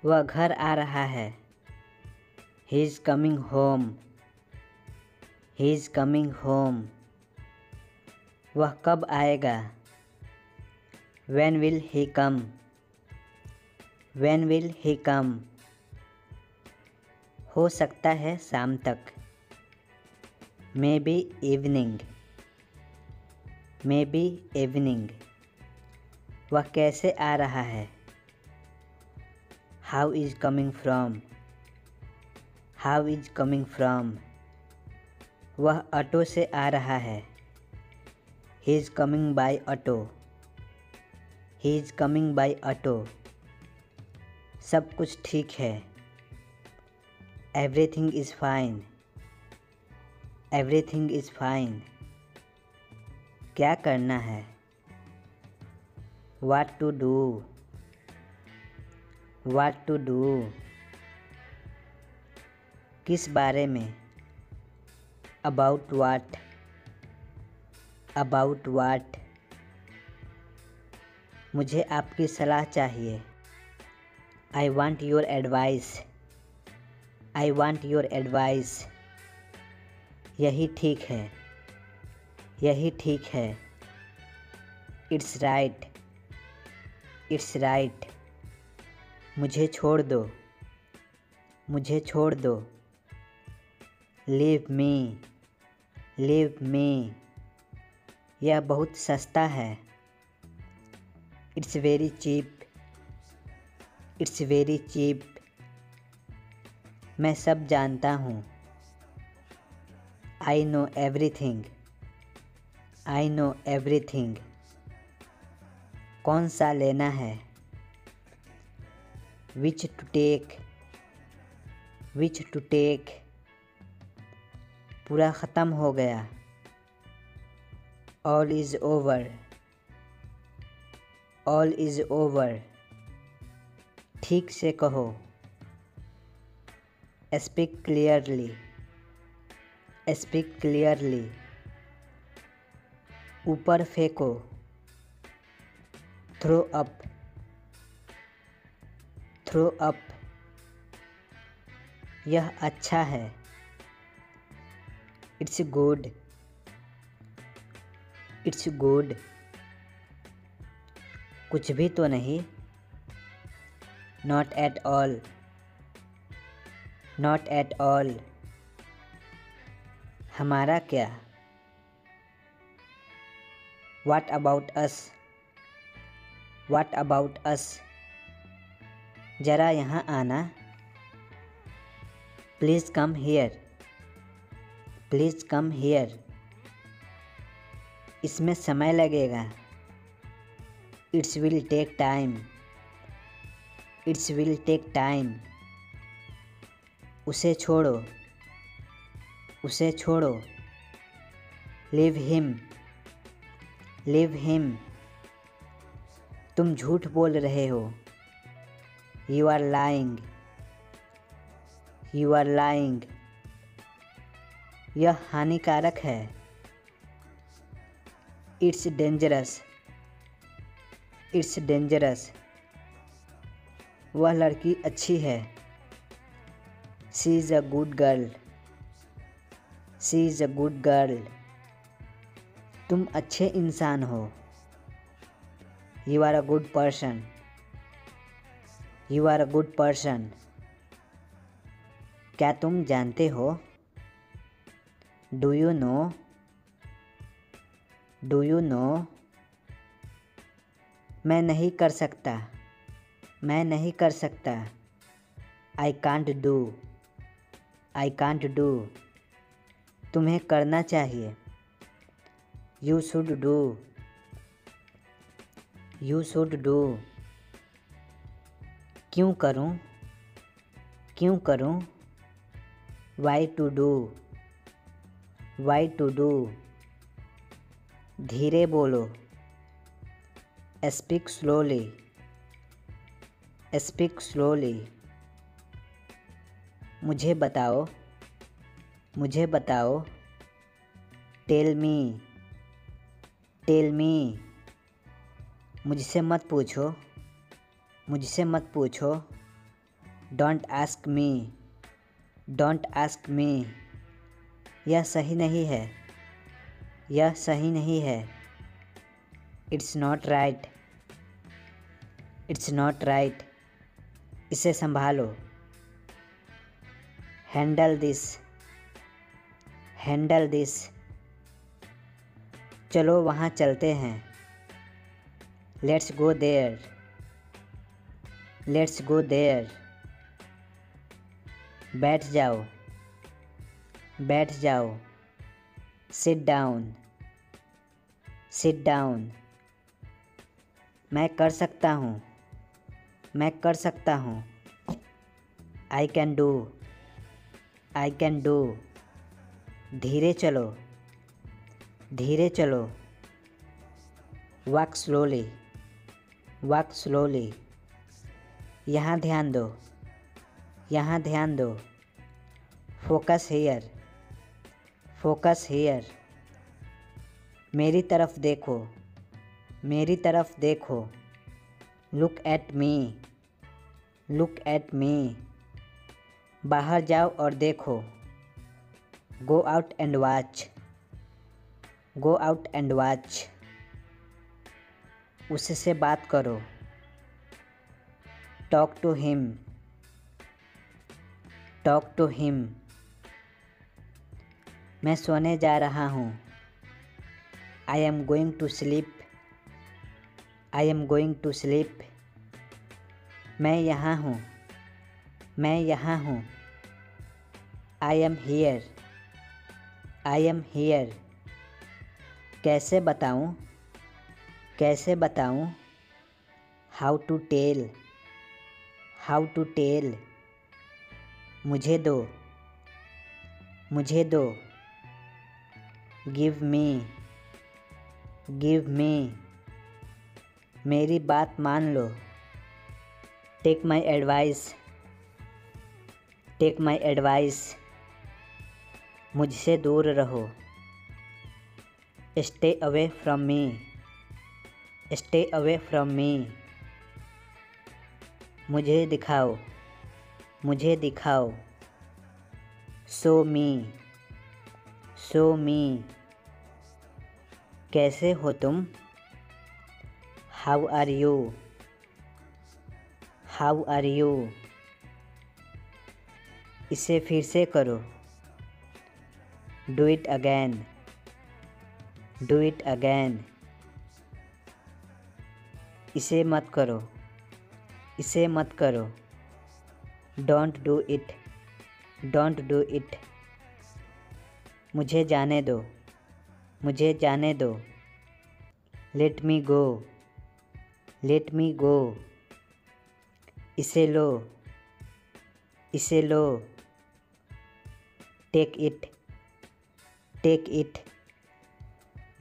वह घर आ रहा है। He is coming home. He is coming home. वह कब आएगा? When will he come? When will he come? हो सकता है शाम तक। Maybe evening. Maybe evening. वह कैसे आ रहा है? How is coming from? How is coming from? वह ऑटो से आ रहा है। He is coming by auto. He is coming by auto. सब कुछ ठीक है। Everything is fine. Everything is fine. क्या करना है? What to do? What to do? किस बारे में? About what? About what? मुझे आपकी सलाह चाहिए। I want your advice. I want your advice. यही ठीक है। यही ठीक है। It's right. It's right. मुझे छोड़ दो। मुझे छोड़ दो। Leave me. Leave me. यह बहुत सस्ता है। It's very cheap. It's very cheap. मैं सब जानता हूँ। I know everything. I know everything. कौन सा लेना है? Which to take? Which to take? पूरा ख़त्म हो गया। All is over. All is over. ठीक से कहो। Speak clearly. Speak clearly. ऊपर फेंको। Throw up. Throw up. यह अच्छा है। It's good. It's good. कुछ भी तो नहीं। Not at all. Not at all. हमारा क्या? What about us? What about us? ज़रा यहाँ आना। Please come here. Please come here. इसमें समय लगेगा। It will take time. It will take time. उसे छोड़ो। उसे छोड़ो। Leave him. Leave him. तुम झूठ बोल रहे हो। You are lying. You are lying. यह हानिकारक है। It's dangerous. It's dangerous. वह लड़की अच्छी है। She is a good girl. She is a good girl. तुम अच्छे इंसान हो। You are a good person. You are a good person. क्या तुम जानते हो? Do you know? Do you know? मैं नहीं कर सकता। मैं नहीं कर सकता। I can't do. I can't do. तुम्हें करना चाहिए। You should do. You should do. क्यों करूं? क्यों करूं? Why to do? Why to do? धीरे बोलो। Speak slowly. Speak slowly. मुझे बताओ। मुझे बताओ। Tell me. Tell me. मुझसे मत पूछो। मुझसे मत पूछो। Don't ask me, don't ask me. यह सही नहीं है, यह सही नहीं है। It's not right, it's not right. इसे संभालो। Handle this, handle this. चलो वहाँ चलते हैं। Let's go there, let's go there. बैठ जाओ, बैठ जाओ। Sit down, sit down. मैं कर सकता हूँ, मैं कर सकता हूँ। I can do, I can do. धीरे चलो, धीरे चलो। Walk slowly, walk slowly. यहाँ ध्यान दो, यहाँ ध्यान दो। Focus here, focus here. मेरी तरफ देखो, मेरी तरफ देखो। Look at me, look at me. बाहर जाओ और देखो। Go out and watch, go out and watch. उससे बात करो। Talk to him, talk to him. मैं सोने जा रहा हूँ। I am going to sleep, I am going to sleep. मैं यहाँ हूँ, मैं यहाँ हूँ। I am here, I am here. कैसे बताऊँ, कैसे बताऊँ। How to tell, how to tell. मुझे दो, मुझे दो। Give me, give me. मेरी बात मान लो। Take my advice, take my advice. मुझसे दूर रहो। Stay away from me, stay away from me. मुझे दिखाओ, मुझे दिखाओ। Show me, show me. कैसे हो तुम। How are you, how are you. इसे फिर से करो। Do it again, do it again. इसे मत करो, इसे मत करो। Don't do it, don't do it. मुझे जाने दो, मुझे जाने दो। Let me go, let me go. इसे लो, इसे लो। Take it, take it.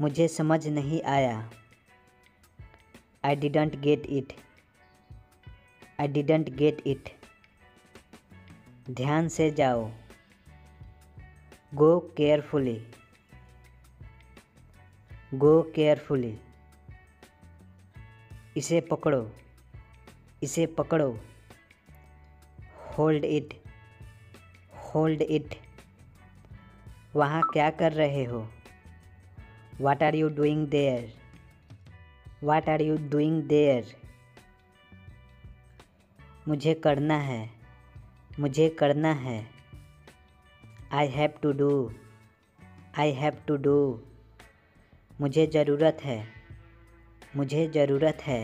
मुझे समझ नहीं आया। I didn't get it, I didn't get it. ध्यान से जाओ। Go carefully, go carefully. इसे पकड़ो, इसे पकड़ो। Hold it, hold it. वहाँ क्या कर रहे हो। What are you doing there, what are you doing there. मुझे करना है, मुझे करना है। I have to do, I have to do. मुझे ज़रूरत है, मुझे ज़रूरत है।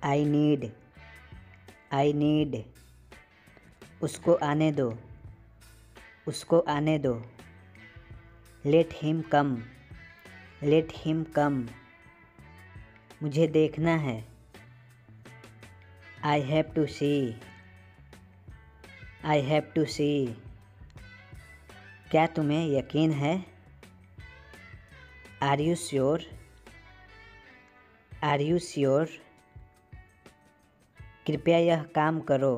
I need, I need. उसको आने दो, उसको आने दो। Let him come, let him come. मुझे देखना है। I have to see, I have to see. क्या तुम्हें यकीन है। Are you sure, are you sure. कृपया यह काम करो।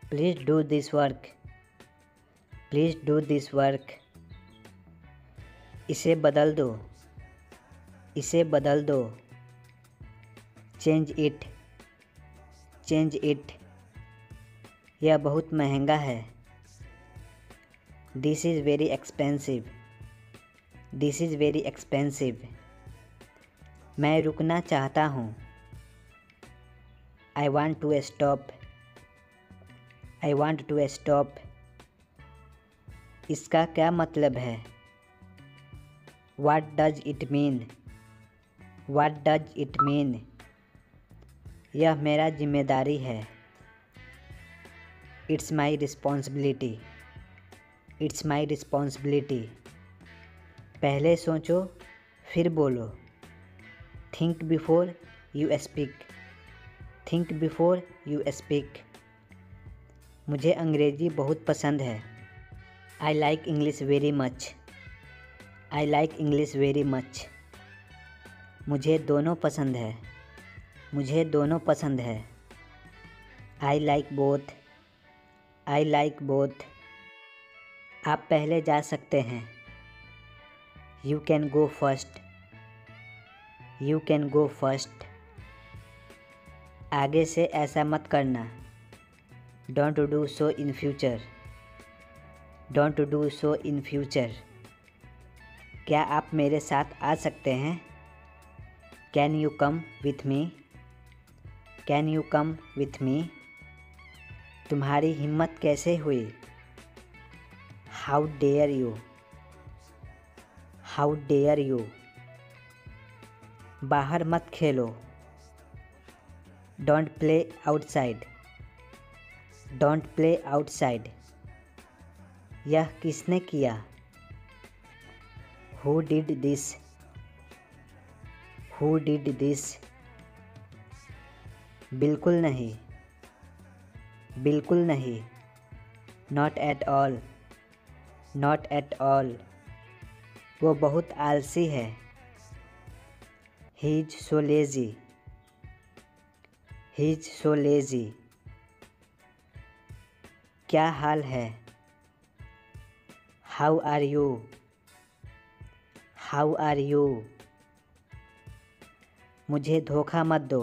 Please do this work, please do this work. इसे बदल दो, इसे बदल दो। Change it, change it. यह बहुत महंगा है। This is very expensive. This is very expensive. मैं रुकना चाहता हूँ। I want to stop. I want to stop. इसका क्या मतलब है? What does it mean? What does it mean? यह मेरा जिम्मेदारी है। It's my responsibility. It's my responsibility. पहले सोचो फिर बोलो। Think before you speak. Think before you speak. मुझे अंग्रेज़ी बहुत पसंद है। I like English very much. I like English very much. मुझे दोनों पसंद है। मुझे दोनों पसंद है। I like both. I like both. आप पहले जा सकते हैं। You can go first. You can go first. आगे से ऐसा मत करना। Don't do so in future. Don't do so in future. क्या आप मेरे साथ आ सकते हैं? Can you come with me? Can you come with me? तुम्हारी हिम्मत कैसे हुई? How dare you? How dare you? बाहर मत खेलो। Don't play outside. Don't play outside. यह किसने किया? Who did this? Who did this? बिल्कुल नहीं। बिल्कुल नहीं। Not at all. Not at all. वो बहुत आलसी है। He is so lazy. He is so lazy. क्या हाल है? How are you? How are you? मुझे धोखा मत दो।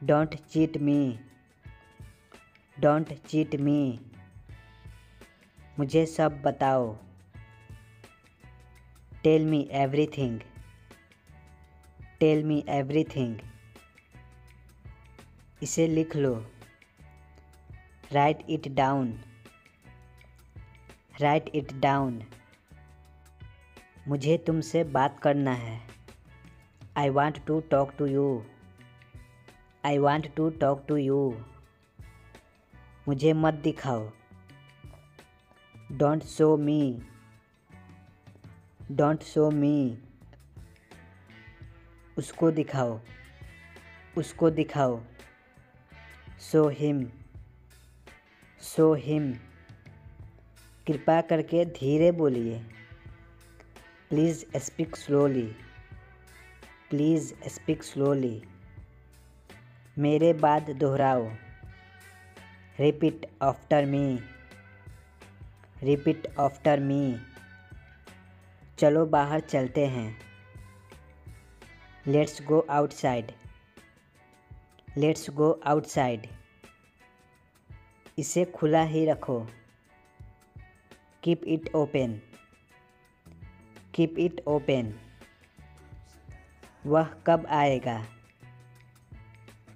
Don't cheat me. Don't cheat me. मुझे सब बताओ। Tell me everything. Tell me everything. इसे लिख लो। Write it down. Write it down. मुझे तुमसे बात करना है। I want to talk to you. I want to talk to you. मुझे मत दिखाओ। Don't show me. Don't show me. उसको दिखाओ। उसको दिखाओ। Show him. Show him. कृपया करके धीरे बोलिए। Please speak slowly. Please speak slowly. मेरे बाद दोहराओ। Repeat after me. Repeat after me. चलो बाहर चलते हैं। Let's go outside. Let's go outside. इसे खुला ही रखो। Keep it open. Keep it open. वह कब आएगा?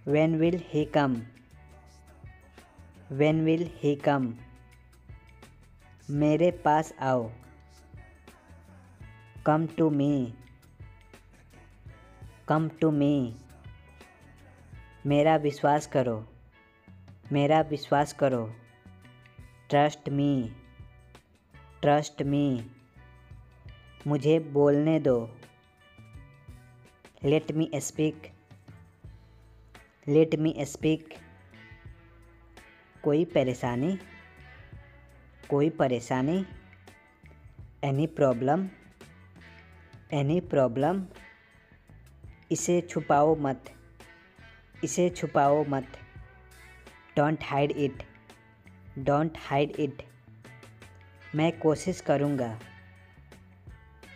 When will he come? When will he come? मेरे पास आओ। Come to me. Come to me. मेरा विश्वास करो। मेरा विश्वास करो। Trust me. Trust me. मुझे बोलने दो। Let me speak. Let me speak. कोई परेशानी? कोई परेशानी? Any problem? Any problem? इसे छुपाओ मत। इसे छुपाओ मत। Don't hide it. Don't hide it. मैं कोशिश करूँगा।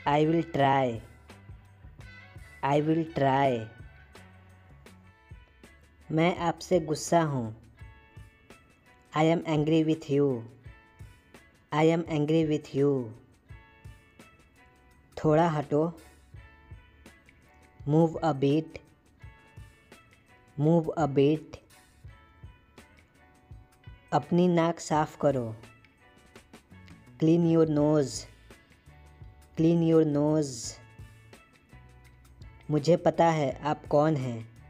I will try. I will try. मैं आपसे गुस्सा हूँ। I am angry with you. I am angry with you. थोड़ा हटो। Move a bit. Move a bit. अपनी नाक साफ करो। Clean your nose. Clean your nose. मुझे पता है आप कौन हैं।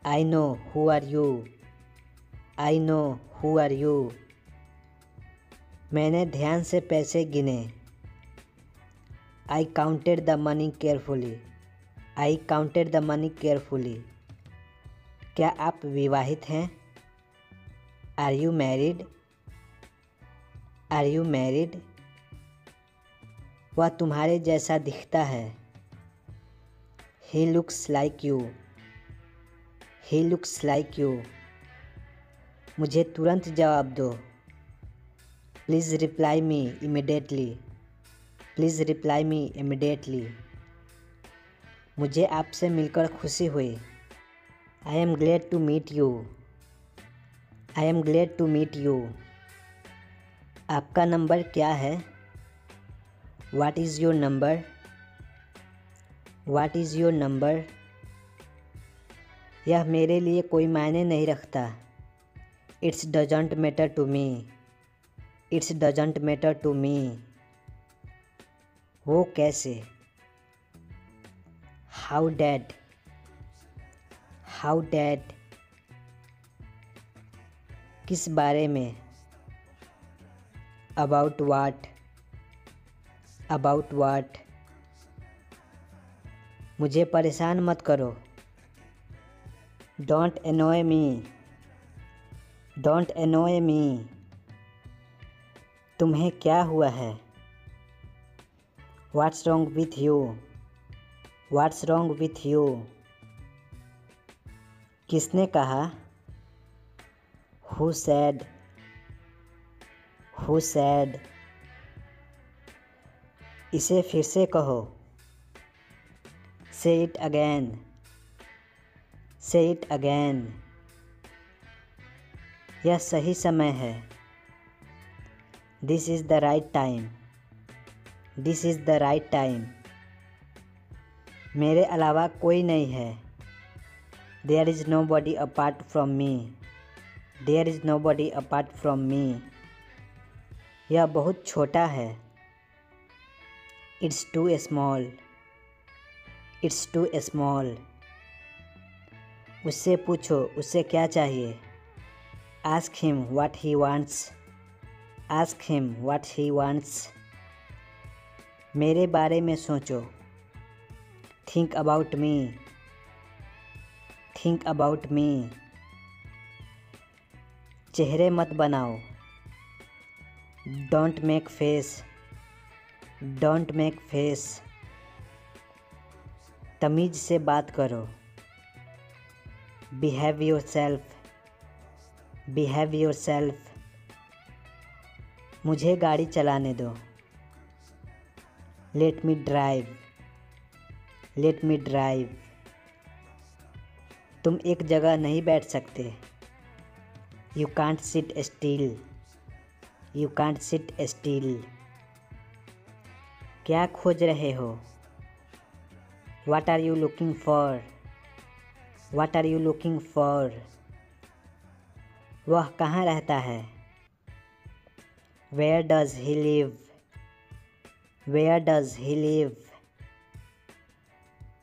I know who are you. I know who are you. मैंने ध्यान से पैसे गिने। I counted the money carefully. I counted the money carefully. क्या आप विवाहित हैं? Are you married? Are you married? वह तुम्हारे जैसा दिखता है। He looks like you. He looks like you. मुझे तुरंत जवाब दो। Please reply me immediately. Please reply me immediately. मुझे आपसे मिलकर खुशी हुई। I am glad to meet you. I am glad to meet you. आपका नंबर क्या है? What is your number? What is your number? यह मेरे लिए कोई मायने नहीं रखता। It's doesn't matter to me. It's doesn't matter to me. वो कैसे? How that? How that? किस बारे में? About what? About what? मुझे परेशान मत करो। Don't annoy me. Don't annoy me. तुम्हें क्या हुआ है? What's wrong with you? What's wrong with you? किसने कहा? Who said? Who said? इसे फिर से कहो। Say it again. Say it again. यह सही समय है। This is the right time. This is the right time. मेरे अलावा कोई नहीं है। There is no body apart from me. There is no body apart from me. यह बहुत छोटा है। It's too small. It's too small. उससे पूछो उसे क्या चाहिए। Ask him what he wants. Ask him what he wants. मेरे बारे में सोचो। Think about me. Think about me. चेहरे मत बनाओ। Don't make face. Don't make face. तमीज़ से बात करो। Behave yourself. Behave yourself. मुझे गाड़ी चलाने दो। Let me drive. Let me drive. तुम एक जगह नहीं बैठ सकते। You can't sit still. You can't sit still. क्या खोज रहे हो? What are you looking for? What are you looking for? वह कहाँ रहता है? Where does he live? Where does he live?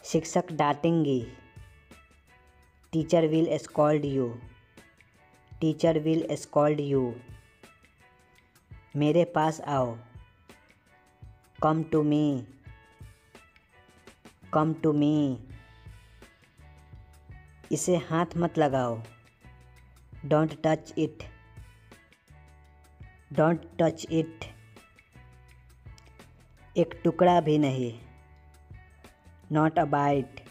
शिक्षक डांटेंगी। Teacher will scold you. Teacher will scold you. मेरे पास आओ। Come to me. Come to me. इसे हाथ मत लगाओ। Don't touch it. Don't touch it. एक टुकड़ा भी नहीं। Not a bite.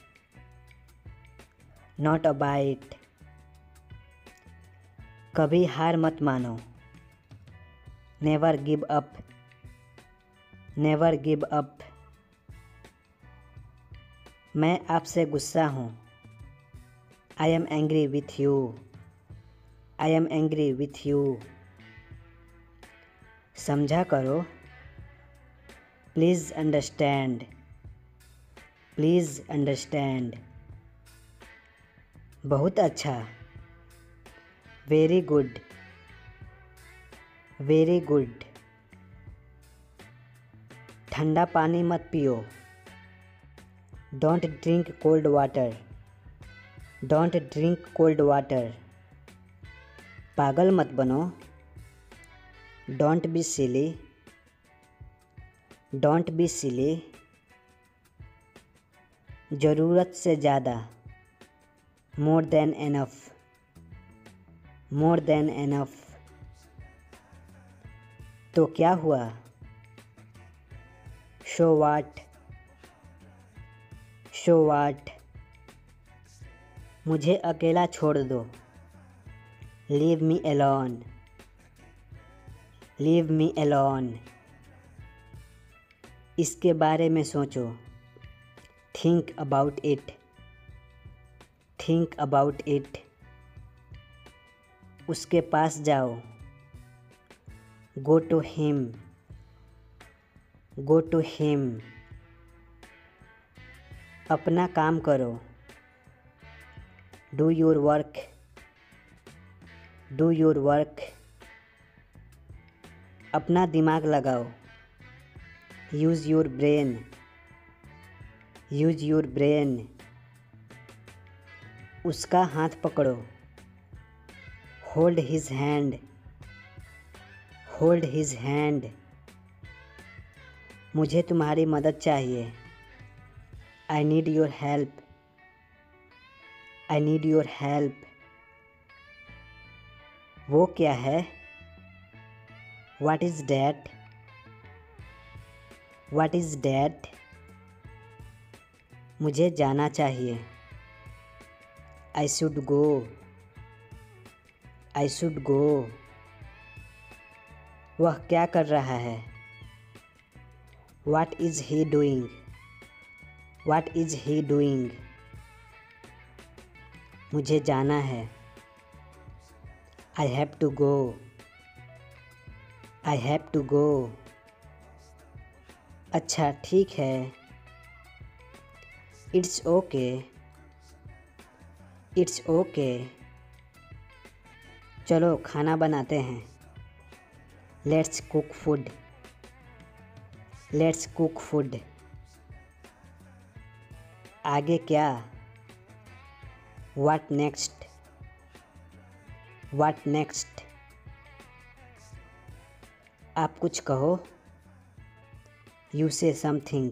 Not a bite. कभी हार मत मानो। Never give up. Never give up. मैं आपसे गुस्सा हूँ। I am angry with you. I am angry with you. समझा करो। Please understand. Please understand. बहुत अच्छा। Very good. Very good. ठंडा पानी मत पियो। Don't drink cold water. Don't drink cold water. पागल मत बनो। Don't be silly. Don't be silly. ज़रूरत से ज़्यादा। More than enough. More than enough. तो क्या हुआ? So what. So what. मुझे अकेला छोड़ दो। Leave me alone. Leave me alone. इसके बारे में सोचो। Think about it. Think about it. उसके पास जाओ। Go to him. Go to him. अपना काम करो। Do your work. Do your work. अपना दिमाग लगाओ। Use your brain. Use your brain. उसका हाथ पकड़ो। Hold his hand. Hold his hand. मुझे तुम्हारी मदद चाहिए। I need your help. I need your help. वो क्या है? What is that? What is that? मुझे जाना चाहिए। I should go. I should गो। वह क्या कर रहा है? What is he doing? What is he doing? मुझे जाना है। I have to go. I have to go. अच्छा ठीक है। It's okay. It's okay. चलो खाना बनाते हैं। Let's cook food. Let's cook food. आगे क्या? What next? What next? आप कुछ कहो। यू से समथिंग।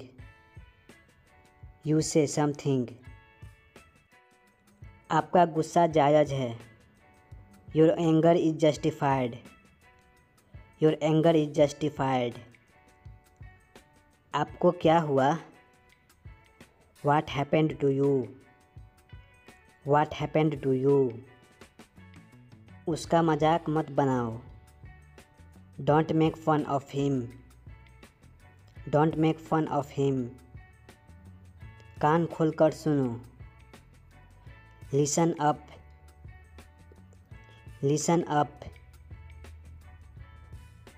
यू से समथिंग। आपका गुस्सा जायज़ है। Your anger is justified. Your anger is justified. आपको क्या हुआ? What happened to you? What happened to you? उसका मजाक मत बनाओ। Don't make fun of him. Don't make fun of him. कान खोलकर सुनो। Listen up. Listen up.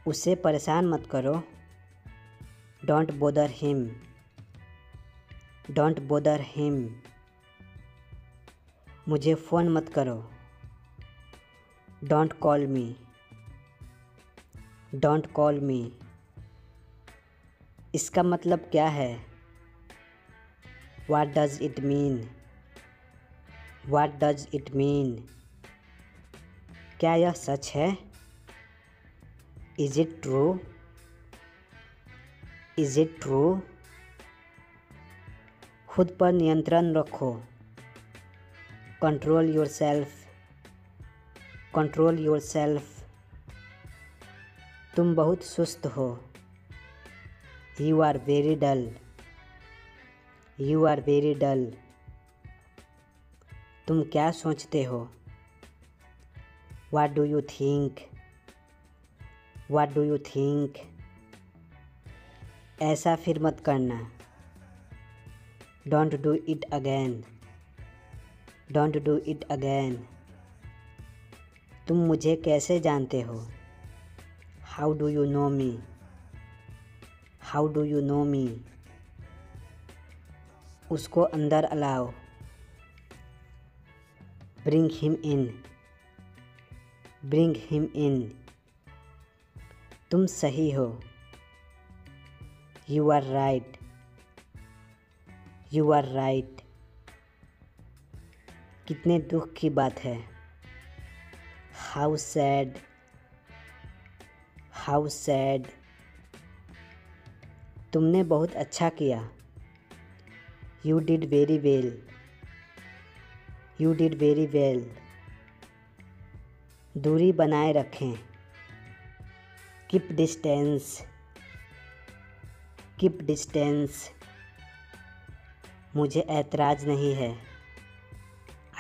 उसे परेशान मत करो। Don't bother him. Don't bother him. मुझे फ़ोन मत करो। Don't call me. Don't call me. इसका मतलब क्या है? What does it mean? What does it mean? क्या यह सच है? Is it true? Is it true? खुद पर नियंत्रण रखो। Control yourself. Control yourself. तुम बहुत सुस्त हो। You are very dull. You are very dull. तुम क्या सोचते हो? What do you think? What do you think? ऐसा फिर मत करना। Don't do it again. Don't do it again. तुम मुझे कैसे जानते हो? How do you know me? How do you know me? उसको अंदर अलाओ। Bring him in. Bring him in. तुम सही हो। You are right. You are right. कितने दुख की बात है। How sad. How sad. तुमने बहुत अच्छा किया। You did very well. You did very well. दूरी बनाए रखें। Keep distance. Keep distance. मुझे ऐतराज़ नहीं है।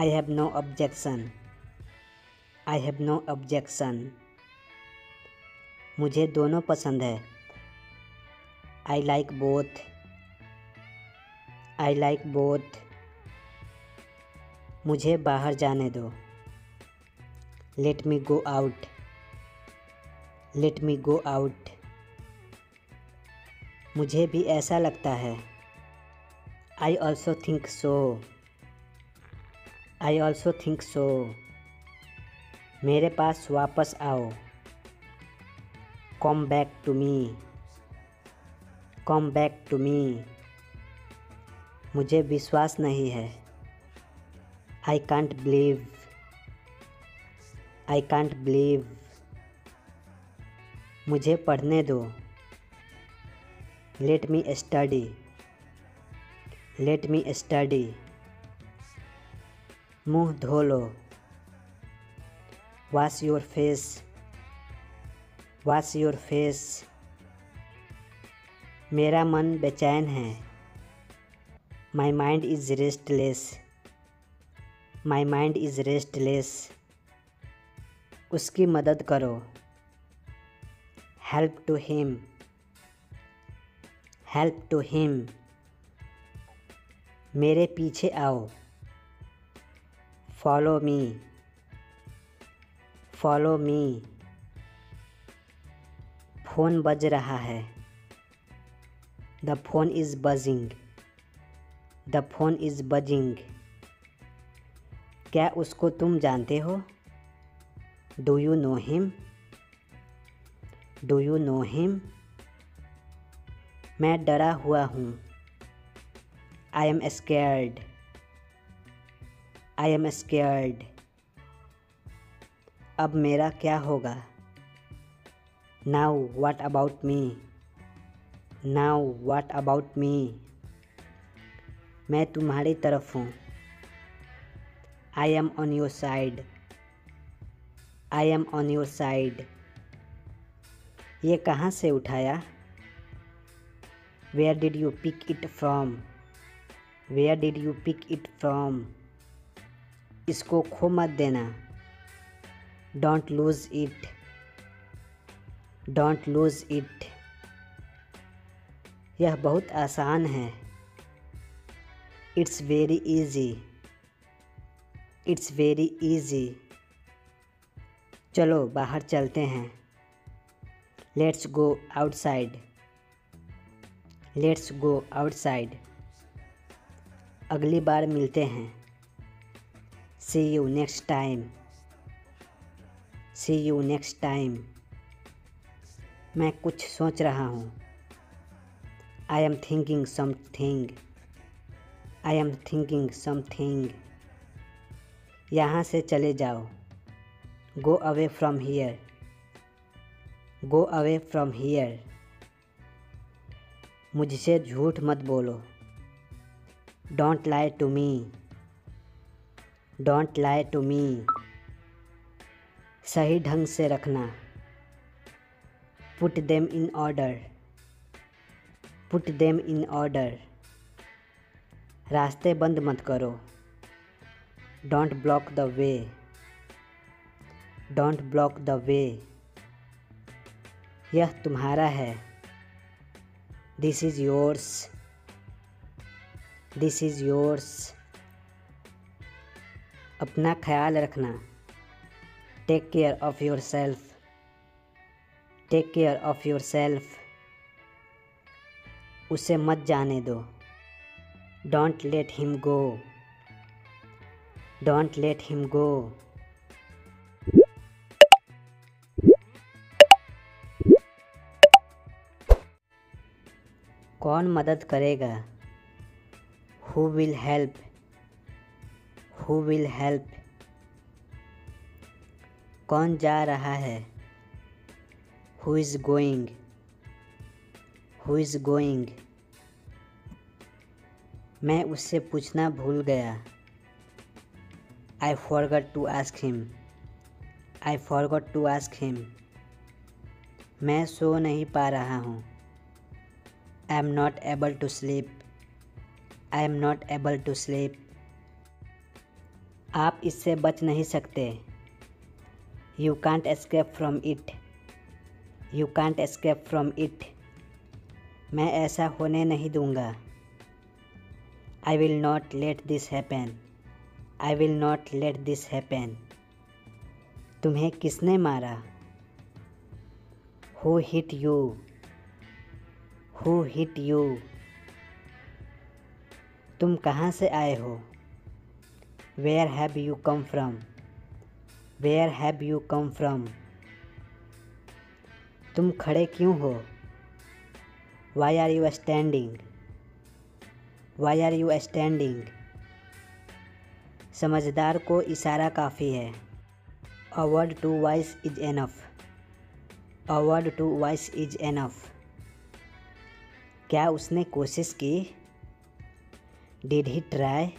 I have no objection. I have no objection. मुझे दोनों पसंद है। I like both. I like both. मुझे बाहर जाने दो। Let me go out. Let me go out. मुझे भी ऐसा लगता है। I also think so. I also think so. मेरे पास वापस आओ। Come back to me. Come back to me. मुझे विश्वास नहीं है। I can't believe. I can't believe. मुझे पढ़ने दो। Let me study. Let me study. मुँह धो लो। Wash your face. Wash your face. मेरा मन बेचैन है। My mind is restless. My mind is restless. उसकी मदद करो। Help to him. Help to him. मेरे पीछे आओ। Follow me. Follow me. Phone बज रहा है। द फोन इज़ बजिंग। द फोन इज़ बजिंग। क्या उसको तुम जानते हो? Do you know him? Do you know him? मैं डरा हुआ हूँ। I am scared. I am scared. अब मेरा क्या होगा? Now what about me? Now what about me? मैं तुम्हारी तरफ हूँ। I am on your side. I am on your side. ये कहाँ से उठाया? Where did you pick it from? Where did you pick it from? इसको खो मत देना। Don't lose it. Don't lose it. यह बहुत आसान है। It's very easy. It's very easy. चलो बाहर चलते हैं। Let's go outside. Let's go outside. अगली बार मिलते हैं। See you next time. See you next time. मैं कुछ सोच रहा हूँ। I am thinking something. I am thinking something. यहाँ से चले जाओ। Go away from here. Go away from here. मुझसे झूठ मत बोलो। Don't lie to me. Don't lie to me. सही ढंग से रखना। Put them in order. Put them in order. रास्ते बंद मत करो। Don't block the way. Don't block the way. यह तुम्हारा है। This is yours. This is yours. अपना ख्याल रखना। Take care of yourself. Take care of yourself. उसे मत जाने दो। Don't let him go. Don't let him go. कौन मदद करेगा? Who will help. Who will help. कौन जा रहा है? Who is going. Who is going. मैं उससे पूछना भूल गया। I forgot to ask him. I forgot to ask him. मैं सो नहीं पा रहा हूँ। I am not able to sleep. I am not able to sleep. आप इससे बच नहीं सकते। You can't escape from it. You can't escape from it. मैं ऐसा होने नहीं दूंगा। I will not let this happen. I will not let this happen. तुम्हें किसने मारा? Who hit you. Who hit you. तुम कहाँ से आए हो? Where have you come from. Where have you come from. तुम खड़े क्यों हो? Why are you standing. Why are you standing. समझदार को इशारा काफ़ी है। A word to wise is enough. A word to wise is enough. क्या उसने कोशिश की? Did he try.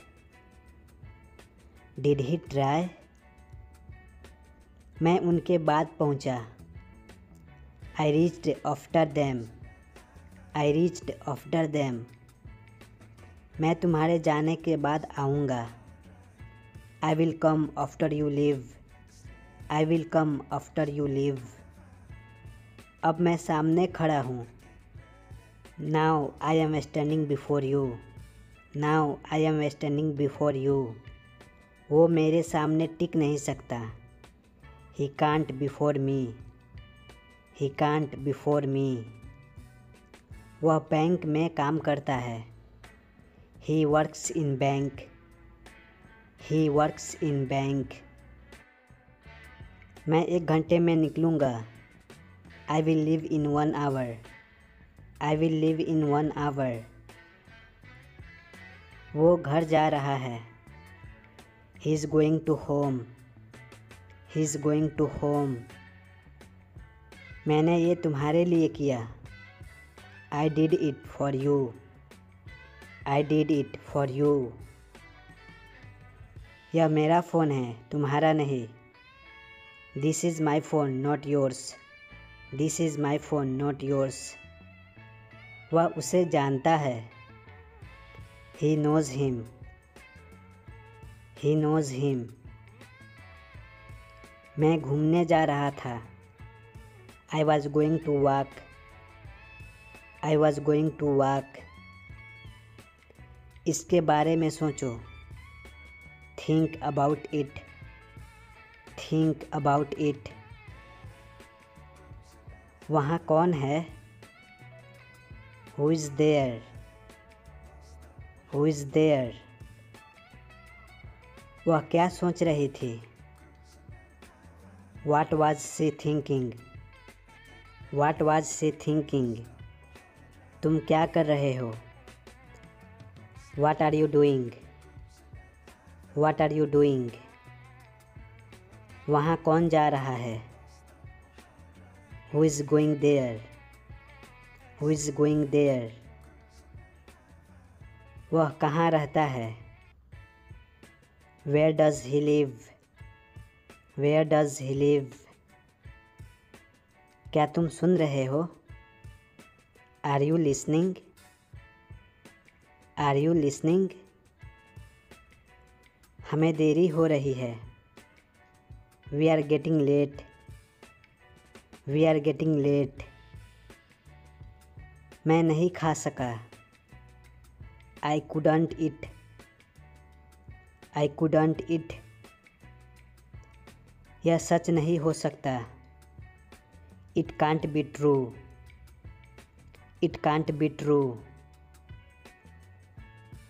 Did he try. मैं उनके बाद पहुंचा। I reached after them. I reached after them. मैं तुम्हारे जाने के बाद आऊँगा। I will come after you leave. I will come after you leave. अब मैं सामने खड़ा हूँ। Now I am standing before you. Now I am standing before you. वो मेरे सामने टिक नहीं सकता। He can't before me. He can't before me. वह बैंक में काम करता है। He works in bank. He works in bank. मैं 1 घंटे में निकलूँगा। I will live in 1 hour. I will live in 1 hour. वो घर जा रहा है। He is going to home. He is going to home. मैंने ये तुम्हारे लिए किया। I did it for you. I did it for you. यह मेरा फ़ोन है, तुम्हारा नहीं। This is my phone not yours. This is my phone not yours. वह उसे जानता है। He knows him. He knows him. मैं घूमने जा रहा था। I was going to walk. I was going to walk. इसके बारे में सोचो। Think about it. Think about it. वहाँ कौन है? Who is there. Who is there. वह क्या सोच रही थी? What was she thinking? What was she thinking? तुम क्या कर रहे हो? What are you doing? What are you doing? वहाँ कौन जा रहा है? Who is going there? Who is going there? वह कहाँ रहता है? Where does he live? Where does he live? क्या तुम सुन रहे हो? Are you listening? Are you listening? हमें देरी हो रही है। We are getting late. We are getting late. मैं नहीं खा सका। I couldn't eat. I couldn't eat. यह सच नहीं हो सकता। It can't be true. It can't be true.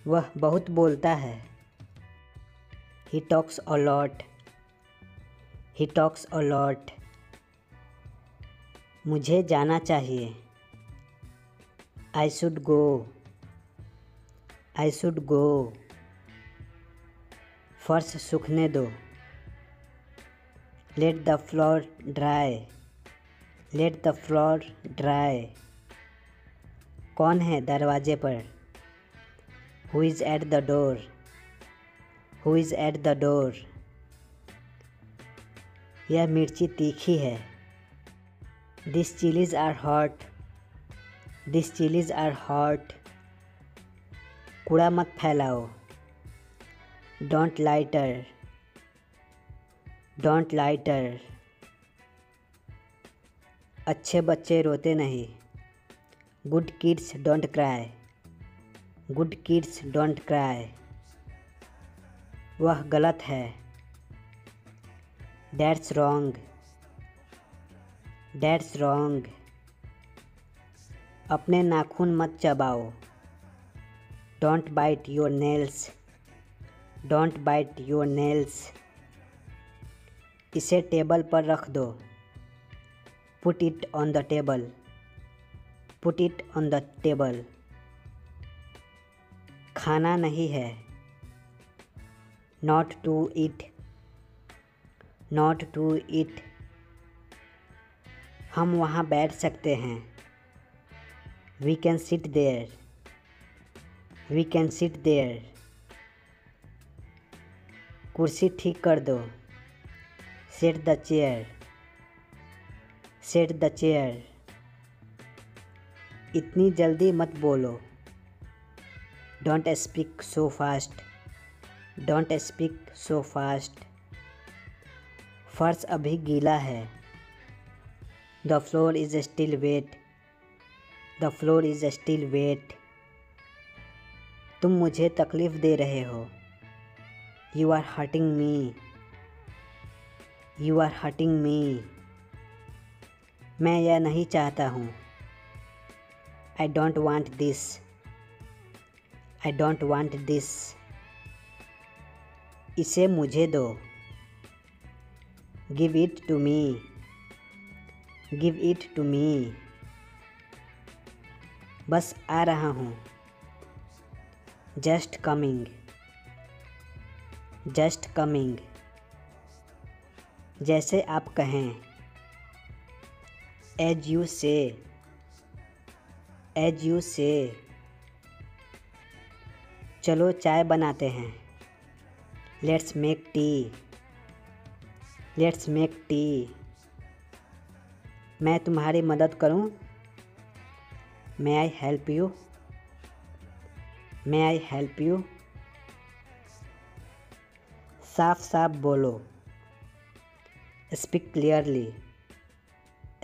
वह बहुत बोलता है। He talks a lot. He talks a lot. मुझे जाना चाहिए। I should go. I should go. फर्श सूखने दो। Let the floor dry. Let the floor dry. कौन है दरवाजे पर? Who is at the door? Who is at the door? यह मिर्ची तीखी है। This chillies are hot. This chillies are hot. कूड़ा मत फैलाओ। Don't litter. Don't litter. अच्छे बच्चे रोते नहीं। Good kids don't cry. Good kids don't cry. वह गलत है। That's wrong. That's wrong. अपने नाखून मत चबाओ। Don't bite your nails. Don't bite your nails. इसे टेबल पर रख दो। Put it on the table. Put it on the table. खाना नहीं है। Not to eat. Not to eat. हम वहाँ बैठ सकते हैं। We can sit there. We can sit there. कुर्सी ठीक कर दो। Set the chair. Set the chair. इतनी जल्दी मत बोलो। Don't speak so fast. Don't speak so fast. फर्श अभी गीला है। The floor is still wet. The floor is still wet. तुम मुझे तकलीफ़ दे रहे हो। You are hurting me. You are hurting me. मैं यह नहीं चाहता हूँ। I don't want this. I don't want this. इसे मुझे दो। Give it to me. Give it to me. बस आ रहा हूँ। Just coming. Just coming. जैसे आप कहें। As you say. As you say. चलो चाय बनाते हैं। Let's make tea. Let's make tea. मैं तुम्हारी मदद करूं? May I help you? May I help you? साफ साफ बोलो। Speak clearly.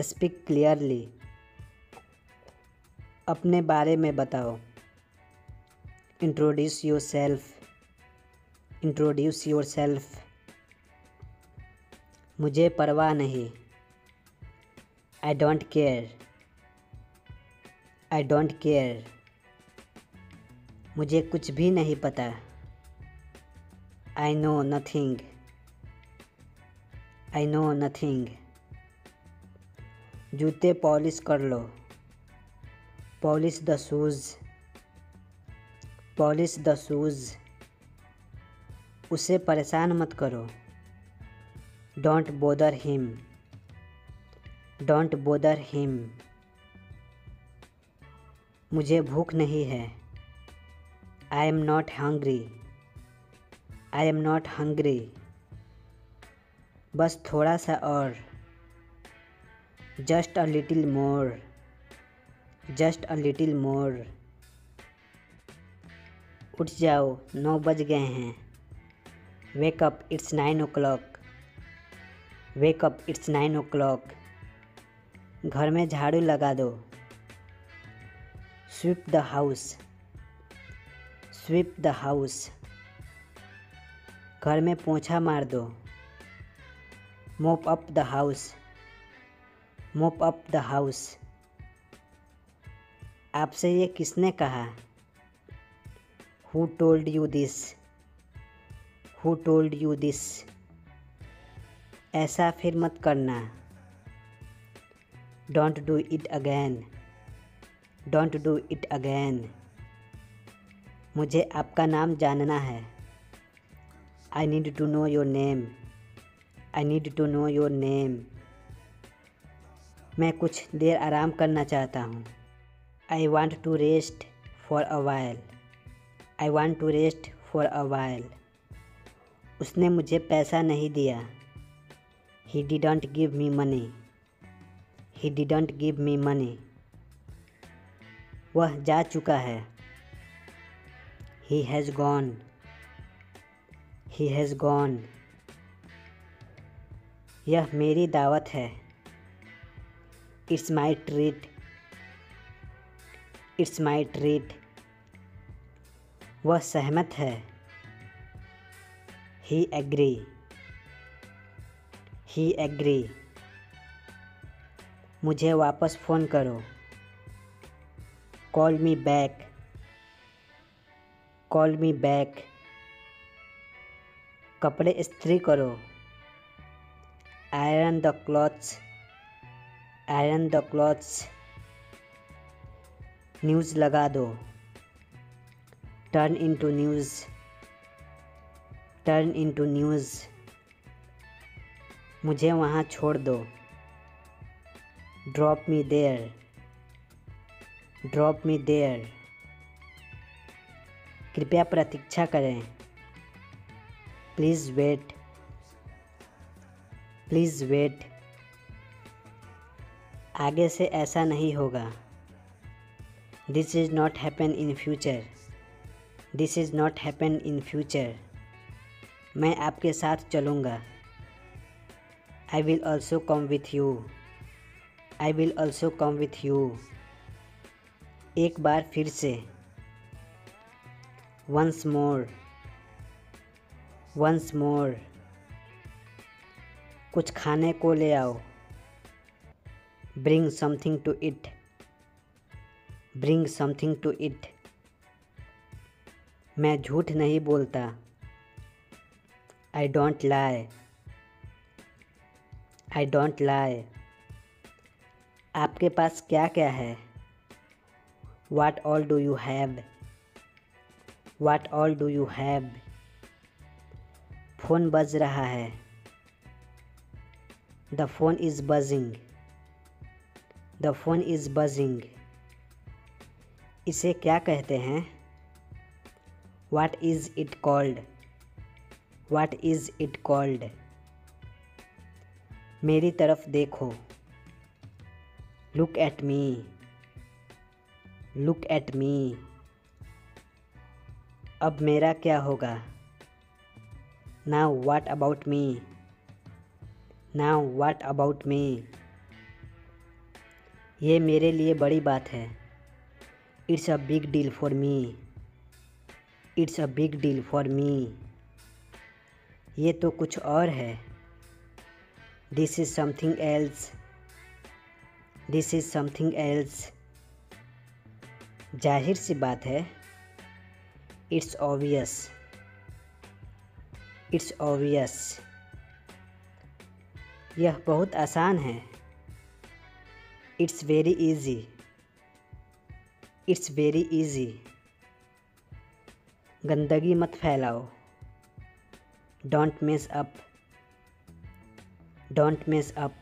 Speak clearly. अपने बारे में बताओ। Introduce yourself. Introduce yourself. मुझे परवाह नहीं। I don't care. I don't care. मुझे कुछ भी नहीं पता। I know nothing. I know nothing. जूते पॉलिश कर लो। Polish the shoes. Polish the shoes. उसे परेशान मत करो। Don't bother him. Don't bother him. मुझे भूख नहीं है। I am not hungry. I am not hungry. बस थोड़ा सा और। Just a little more. Just a little more. उठ जाओ, 9 बज गए हैं। Wake up, it's 9 o'clock। Wake up, it's 9 o'clock। घर में झाड़ू लगा दो। Sweep the house. Sweep the house. घर में पोंछा मार दो। Mop up the house, mop up the house. आपसे ये किसने कहा? Who told you this, who told you this. ऐसा फिर मत करना। Don't do it again, don't do it again. मुझे आपका नाम जानना है। I need to know your name, I need to know your name. मैं कुछ देर आराम करना चाहता हूँ। I want to rest for a while, I want to rest for a while. उसने मुझे पैसा नहीं दिया। He didn't give me money, he didn't give me money. वह जा चुका है। He has gone, he has gone. यह मेरी दावत है। It's my treat, it's my treat. वह सहमत है। He agree, he agree. मुझे वापस फ़ोन करो। Call me back, call me back. कपड़े इस्त्री करो। Iron the clothes, iron the clothes. News लगा दो। Turn into news, turn into news. मुझे वहाँ छोड़ दो। Drop me there, drop me there. कृपया प्रतीक्षा करें। Please wait, please wait. आगे से ऐसा नहीं होगा। This is not happen in future, this is not happen in future. मैं आपके साथ चलूँगा। I will also come with you, I will also come with you. एक बार फिर से। Once more, once more. कुछ खाने को ले आओ। Bring something to it, bring something to it. मैं झूठ नहीं बोलता। I don't lie, I don't lie. आपके पास क्या क्या है? What all do you have? What all do you have? Phone बज रहा है। The phone is buzzing, the phone is buzzing। इसे क्या कहते हैं? What is it called? What is it called? मेरी तरफ देखो। Look at me, look at me। अब मेरा क्या होगा? Now what about me? Now what about me? ये मेरे लिए बड़ी बात है। It's a big deal for me, It's a big deal for me। ये तो कुछ और है। This is something else, This is something else। जाहिर सी बात है। It's obvious, It's obvious। यह बहुत आसान है। It's very easy, It's very easy। गंदगी मत फैलाओ। Don't mess up, Don't mess up।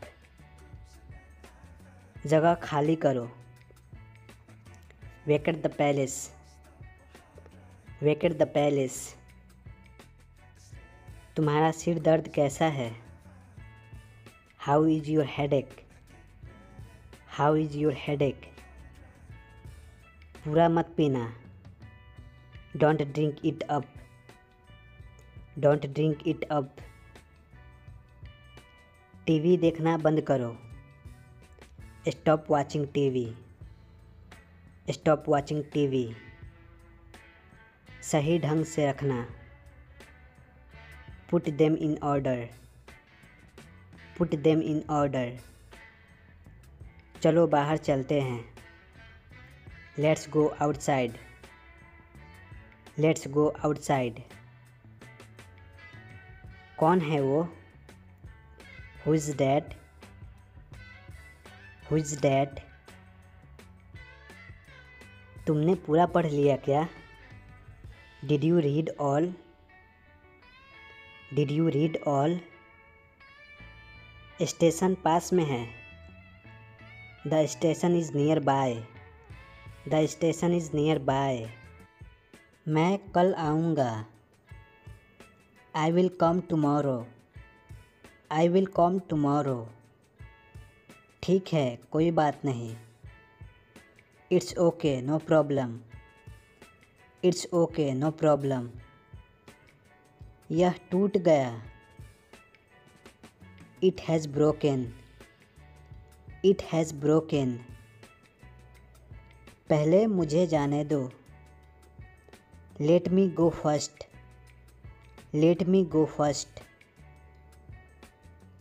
जगह खाली करो। Vacate the palace, Vacate the palace। तुम्हारा सिर दर्द कैसा है? How is your headache, How is your headache। पूरा मत पीना। Don't drink it up, Don't drink it up। TV देखना बंद करो। Stop watching TV, Stop watching TV। सही ढंग से रखना। Put them in order, put them in order. चलो बाहर चलते हैं। Let's go outside. Let's go outside. कौन है वो? Who is that? Who is that? तुमने पूरा पढ़ लिया क्या? Did you read all? Did you read all? Station पास में है। The station is nearby. The station is nearby. मैं कल आऊँगा। I will come tomorrow. I will come tomorrow. ठीक है, कोई बात नहीं। It's okay, no problem. It's okay, no problem. यह टूट गया। It has broken. It has broken. पहले मुझे जाने दो। Let me go first. Let me go first.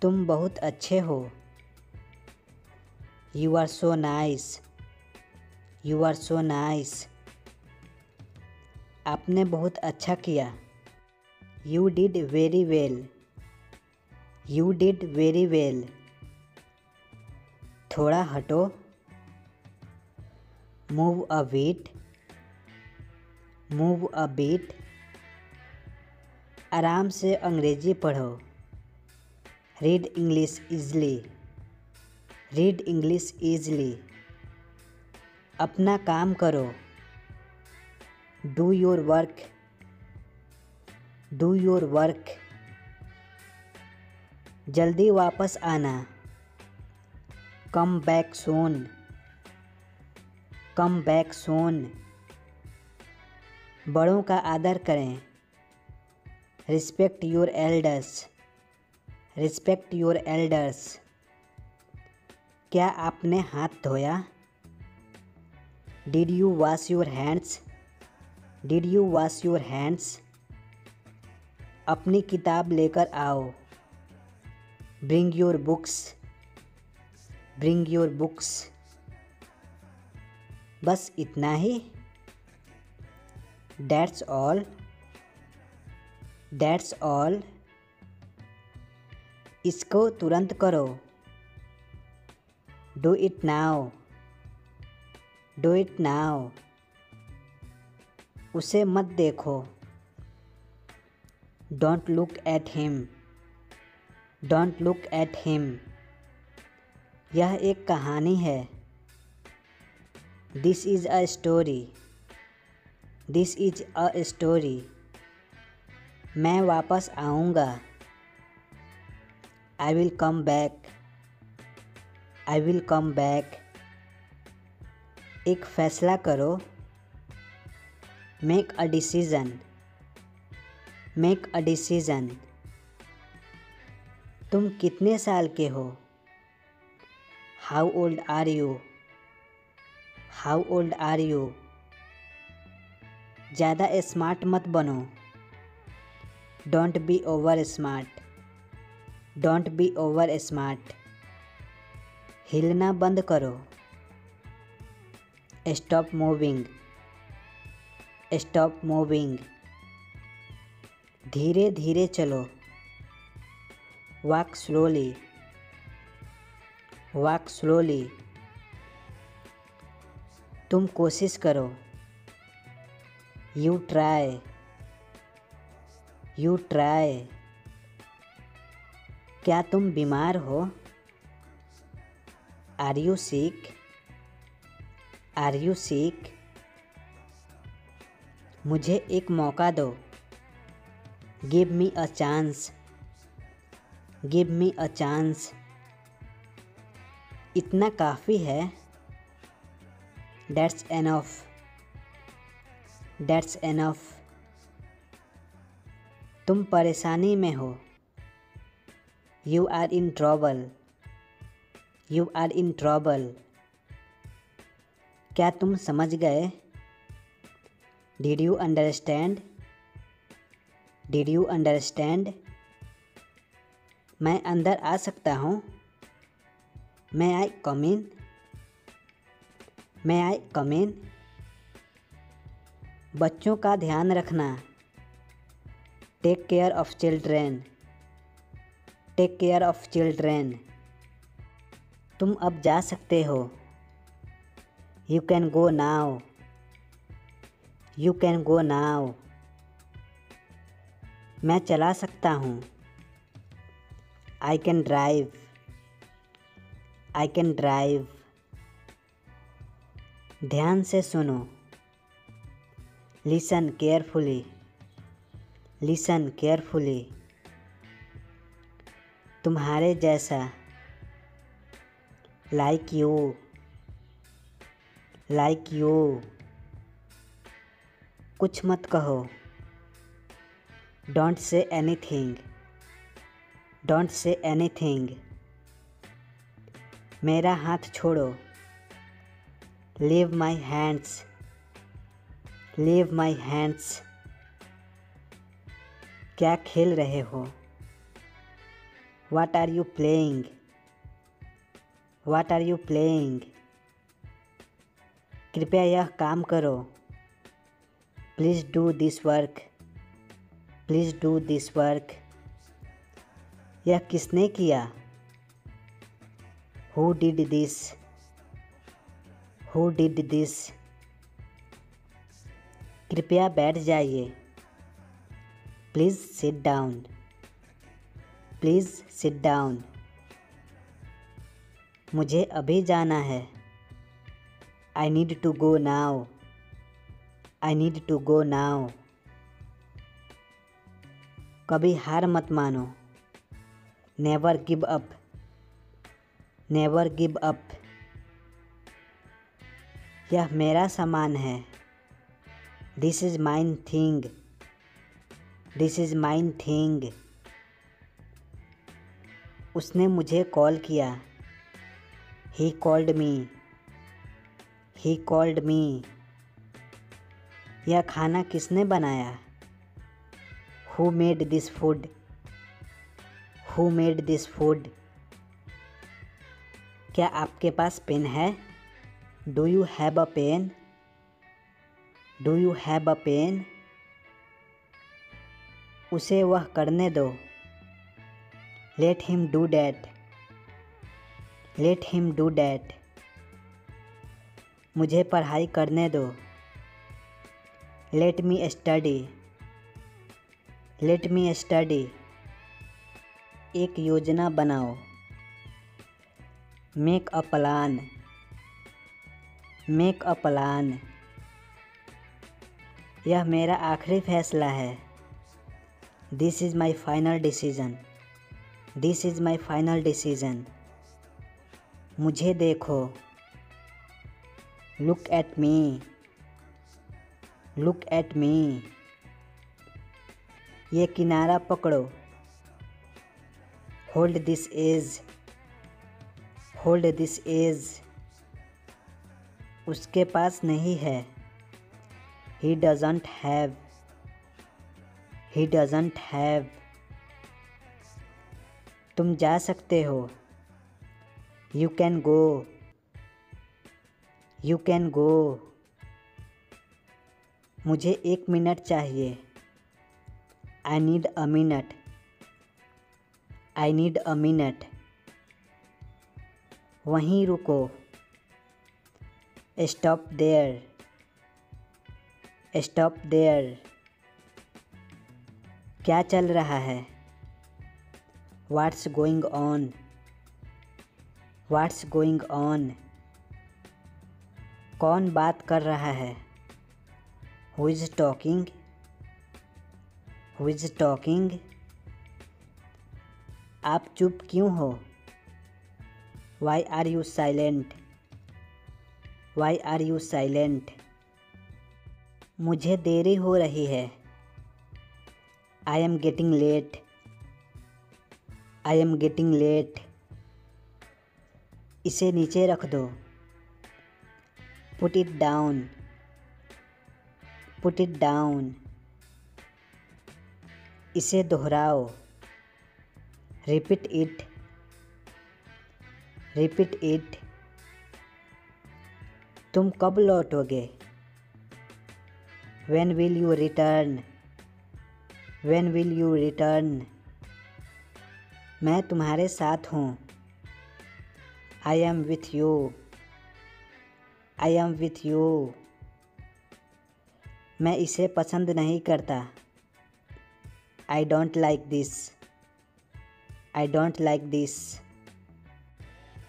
तुम बहुत अच्छे हो। You are so nice. You are so nice. आपने बहुत अच्छा किया। You did very well. You did very well. थोड़ा हटो। Move a bit. Move a bit. आराम से अंग्रेजी पढ़ो। Read English easily. Read English easily. अपना काम करो। Do your work. Do your work. जल्दी वापस आना। Come back soon. Come back soon. बड़ों का आदर करें। Respect your elders. Respect your elders. क्या आपने हाथ धोया? Did you wash your hands? Did you wash your hands? अपनी किताब लेकर आओ। Bring your books. Bring your books. बस इतना ही? That's all. That's all. इसको तुरंत करो। Do it now. Do it now. उसे मत देखो। Don't look at him. Don't look at him. यह एक कहानी है। This is a story. This is a story. मैं वापस आऊँगा। I will come back. I will come back. एक फ़ैसला करो। Make a decision. Make a decision. तुम कितने साल के हो? How old are you? How old are you? ज़्यादा स्मार्ट मत बनो। Don't be over smart. Don't be over smart. हिलना बंद करो। Stop moving. Stop moving. धीरे धीरे चलो। Walk slowly. Walk slowly. तुम कोशिश करो। You try. You try. क्या तुम बीमार हो? Are you sick? Are you sick? मुझे एक मौका दो। Give me a chance. Give me a chance. इतना काफ़ी है। That's enough. That's enough. तुम परेशानी में हो। You are in trouble. You are in trouble. क्या तुम समझ गए? Did you understand? Did you understand? मैं अंदर आ सकता हूँ? May I come in? May I come in? बच्चों का ध्यान रखना। Take care of children. Take care of children. तुम अब जा सकते हो। You can go now. You can go now. मैं चला सकता हूँ। I can drive. I can drive. ध्यान से सुनो। Listen carefully. Listen carefully. तुम्हारे जैसा। Like you. Like you. कुछ मत कहो। Don't say anything. Don't say anything. मेरा हाथ छोड़ो। Leave my hands. Leave my hands. क्या खेल रहे हो? What are you playing? What are you playing? कृपया यह काम करो। Please do this work. Please do this work. यह किसने किया? Who did this? Who did this? कृपया बैठ जाइए। Please sit down. Please sit down. मुझे अभी जाना है। I need to go now. I need to go now. कभी हार मत मानो। Never give up. Never give up. यह मेरा सामान है। This is mine thing. This is mine thing. उसने मुझे कॉल किया। He called me. He called me. यह खाना किसने बनाया? Who made this food? Who made this food? क्या आपके पास पेन है? Do you have a pen? Do you have a pen? उसे वह करने दो। Let him do that. Let him do that. मुझे पढ़ाई करने दो। Let me study. Let me study. एक योजना बनाओ। Make a plan. Make a plan. यह मेरा आखिरी फैसला है। This is my final decision. This is my final decision. मुझे देखो। Look at me. Look at me. ये किनारा पकड़ो। Hold this edge. Hold this edge. उसके पास नहीं है। He doesn't have. He doesn't have. तुम जा सकते हो। You can go. You can go. मुझे 1 मिनट चाहिए। I need a minute. I need a minute. वहीं रुको। Stop there. Stop there. क्या चल रहा है? What's going on? What's going on? कौन बात कर रहा है? Who is talking? Who is talking? आप चुप क्यों हो? Why are you silent? Why are you silent? मुझे देरी हो रही है। I am getting late. I am getting late. इसे नीचे रख दो। Put it down. Put it down. इसे दोहराओ। Repeat it, repeat it. तुम कब लौटोगे? When will you return? When will you return? मैं तुम्हारे साथ हूँ। I am with you. I am with you. मैं इसे पसंद नहीं करता। I don't like this. I don't like this.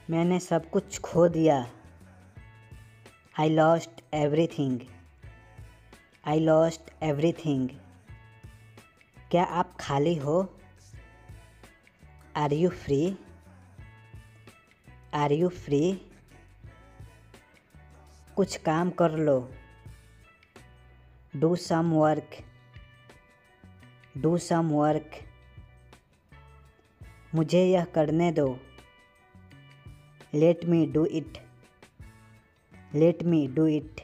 मैंने सब कुछ खो दिया। I lost everything. I lost everything. क्या आप खाली हो? Are you free? Are you free? कुछ काम कर लो। Do some work. Do some work. मुझे यह करने दो। Let me do it. Let me do it.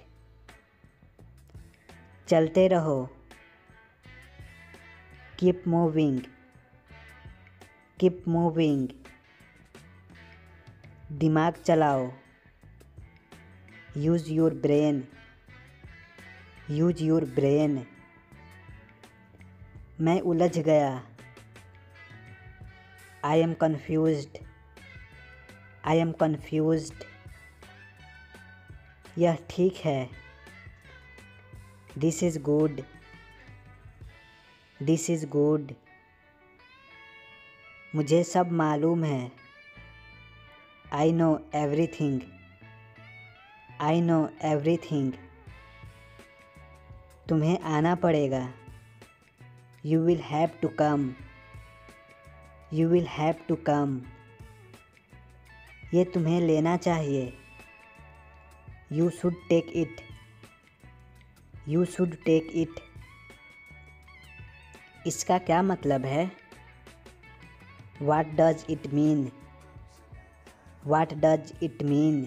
चलते रहो। Keep moving. Keep moving. दिमाग चलाओ। Use your brain. Use your brain. मैं उलझ गया। I am confused. I am confused. यह ठीक है। This is good. This is good. मुझे सब मालूम है। I know everything. I know everything. तुम्हें आना पड़ेगा। You will have to come. You will have to come. ये तुम्हें लेना चाहिए। You should take it. You should take it. इसका क्या मतलब है? What does it mean? What does it mean?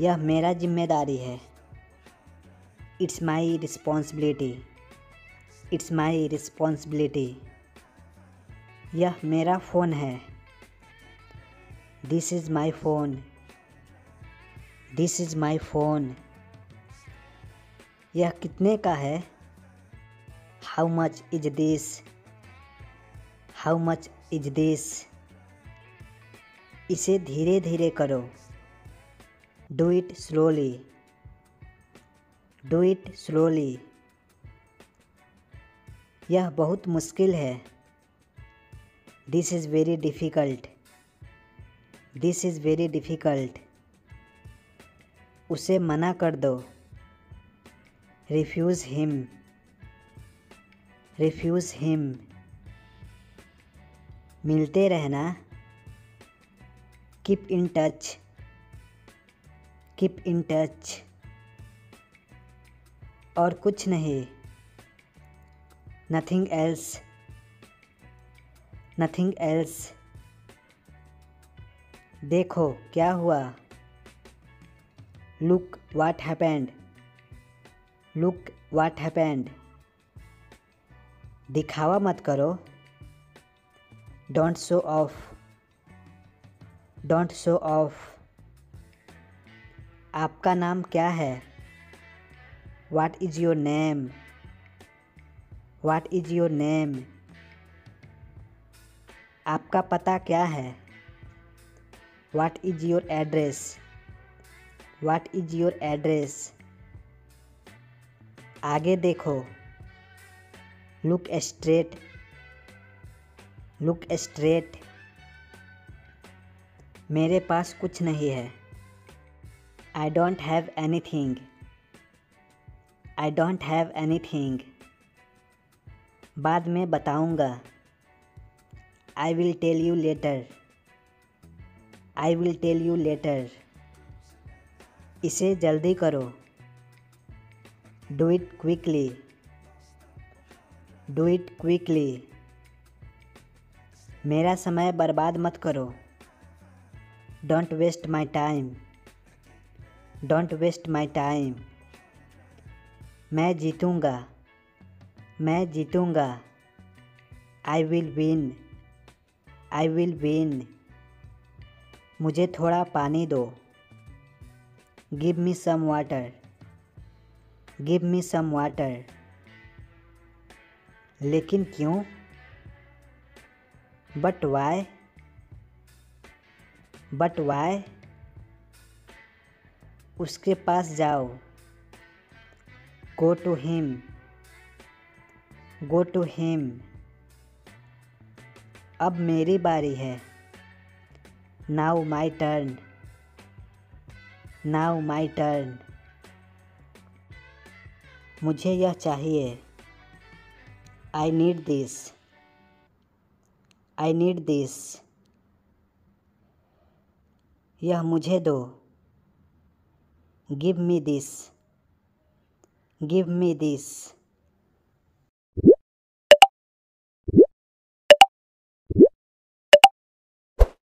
यह मेरा जिम्मेदारी है। It's my responsibility. It's my responsibility. यह मेरा फ़ोन है। This is my phone. This is my phone. यह कितने का है? How much is this? How much is this? इसे धीरे धीरे करो। Do it slowly. Do it slowly. यह बहुत मुश्किल है। This is very difficult. This is very difficult. उसे मना कर दो। Refuse him. Refuse him. मिलते रहना। Keep in touch. Keep in touch. और कुछ नहीं। Nothing else. Nothing else. देखो क्या हुआ। Look what happened. Look what happened. दिखावा मत करो। Don't show off. Don't show off. आपका नाम क्या है? What is your name? What is your name? आपका पता क्या है? What is your address? What is your address? आगे देखो। Look straight. Look straight. मेरे पास कुछ नहीं है। I don't have anything. I don't have anything. बाद में बताऊंगा। I will tell you later. I will tell you later. इसे जल्दी करो। Do it quickly. Do it quickly. मेरा समय बर्बाद मत करो। Don't waste my time. Don't waste my time. मैं जीतूंगा। मैं जीतूंगा। I will win. I will win. मुझे थोड़ा पानी दो। Give me some water. Give me some water. लेकिन क्यों? But why. But why. उसके पास जाओ। Go to him. Go to him. अब मेरी बारी है। Now my turn. Now my turn. मुझे यह चाहिए। I need this. I need this. यह मुझे दो। Give me this. Give me this.